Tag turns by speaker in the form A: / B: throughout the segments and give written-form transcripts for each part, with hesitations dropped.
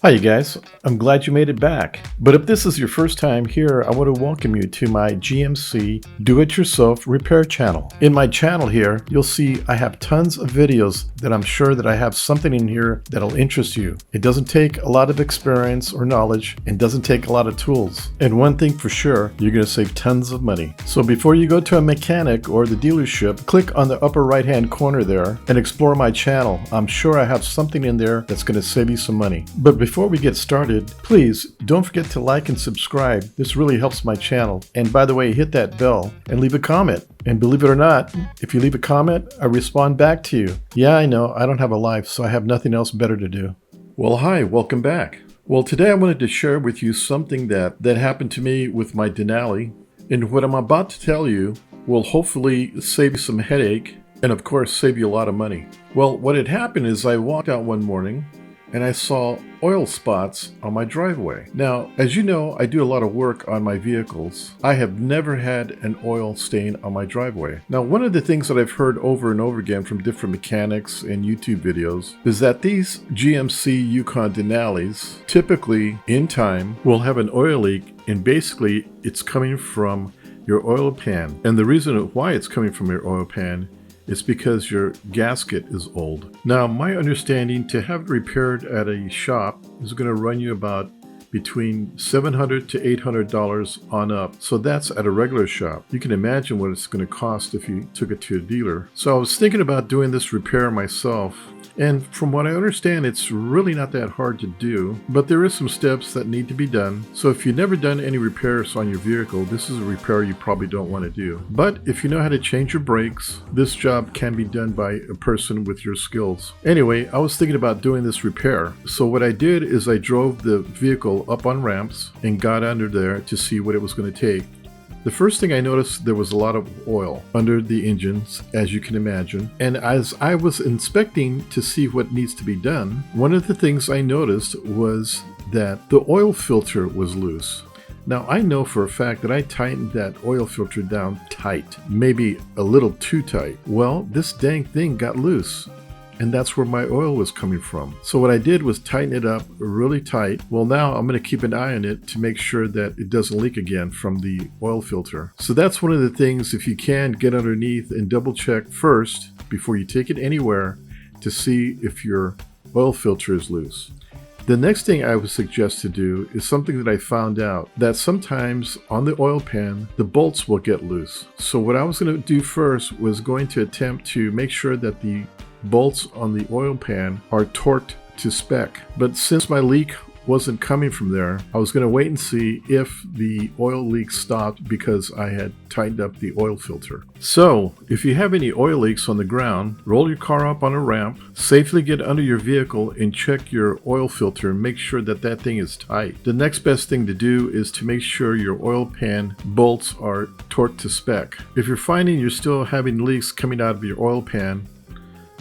A: Hi, you guys. I'm glad you made it back. But if this is your first time here, I want to welcome you to my GMC Do-It-Yourself Repair channel. In my channel here, you'll see I have tons of videos that I'm sure that I have something in here that'll interest you. It doesn't take a lot of experience or knowledge and doesn't take a lot of tools. And one thing for sure, you're going to save tons of money. So before you go to a mechanic or the dealership, click on the upper right-hand corner there and explore my channel. I'm sure I have something in there that's going to save you some money. But before we get started, please don't forget to like and subscribe. This really helps my channel. And by the way, hit that bell and leave a comment. And believe it or not, if you leave a comment, I respond back to you. Yeah, I know, I don't have a life, so I have nothing else better to do. Well, hi, welcome back. Well, today I wanted to share with you something that happened to me with my Denali. And what I'm about to tell you will hopefully save you some headache and of course save you a lot of money. Well, what had happened is I walked out one morning and I saw oil spots on my driveway. Now, as you know, I do a lot of work on my vehicles. I have never had an oil stain on my driveway. Now, one of the things that I've heard over and over again from different mechanics and YouTube videos is that these GMC Yukon Denalis typically, in time, will have an oil leak, and basically it's coming from your oil pan. And the reason why it's coming from your oil pan it's because your gasket is old. Now, my understanding, to have it repaired at a shop is going to run you about between $700 to $800 on up. So that's at a regular shop. You can imagine what it's going to cost if you took it to a dealer. So I was thinking about doing this repair myself. And from what I understand, it's really not that hard to do, but there is some steps that need to be done. So if you've never done any repairs on your vehicle, this is a repair you probably don't want to do. But if you know how to change your brakes, this job can be done by a person with your skills. Anyway, I was thinking about doing this repair. So what I did is I drove the vehicle up on ramps and got under there to see what it was going to take. The first thing I noticed, there was a lot of oil under the engines, as you can imagine. And as I was inspecting to see what needs to be done, one of the things I noticed was that the oil filter was loose. Now, I know for a fact that I tightened that oil filter down tight, maybe a little too tight. Well, this dang thing got loose. And that's where my oil was coming from. So what I did was tighten it up really tight. Well, now I'm going to keep an eye on it to make sure that it doesn't leak again from the oil filter. So that's one of the things, if you can, get underneath and double check first before you take it anywhere to see if your oil filter is loose. The next thing I would suggest to do is something that I found out, that sometimes on the oil pan, the bolts will get loose. So what I was going to do first was going to attempt to make sure that the bolts on the oil pan are torqued to spec. But since my leak wasn't coming from there, I was going to wait and see if the oil leak stopped because I had tightened up the oil filter. So if you have any oil leaks on the ground, roll your car up on a ramp, safely get under your vehicle and check your oil filter and make sure that that thing is tight. The next best thing to do is to make sure your oil pan bolts are torqued to spec. If you're finding you're still having leaks coming out of your oil pan,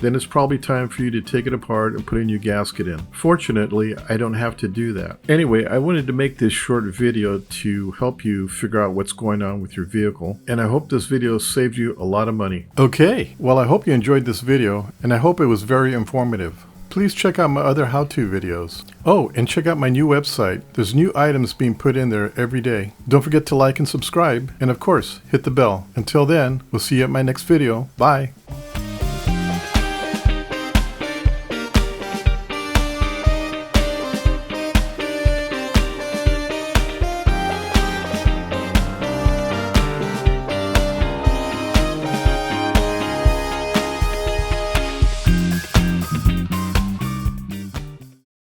A: then it's probably time for you to take it apart and put a new gasket in. Fortunately, I don't have to do that. Anyway, I wanted to make this short video to help you figure out what's going on with your vehicle, and I hope this video saved you a lot of money. Okay, well, I hope you enjoyed this video, and I hope it was very informative. Please check out my other how-to videos. Oh, and check out my new website. There's new items being put in there every day. Don't forget to like and subscribe, and of course, hit the bell. Until then, we'll see you at my next video. Bye.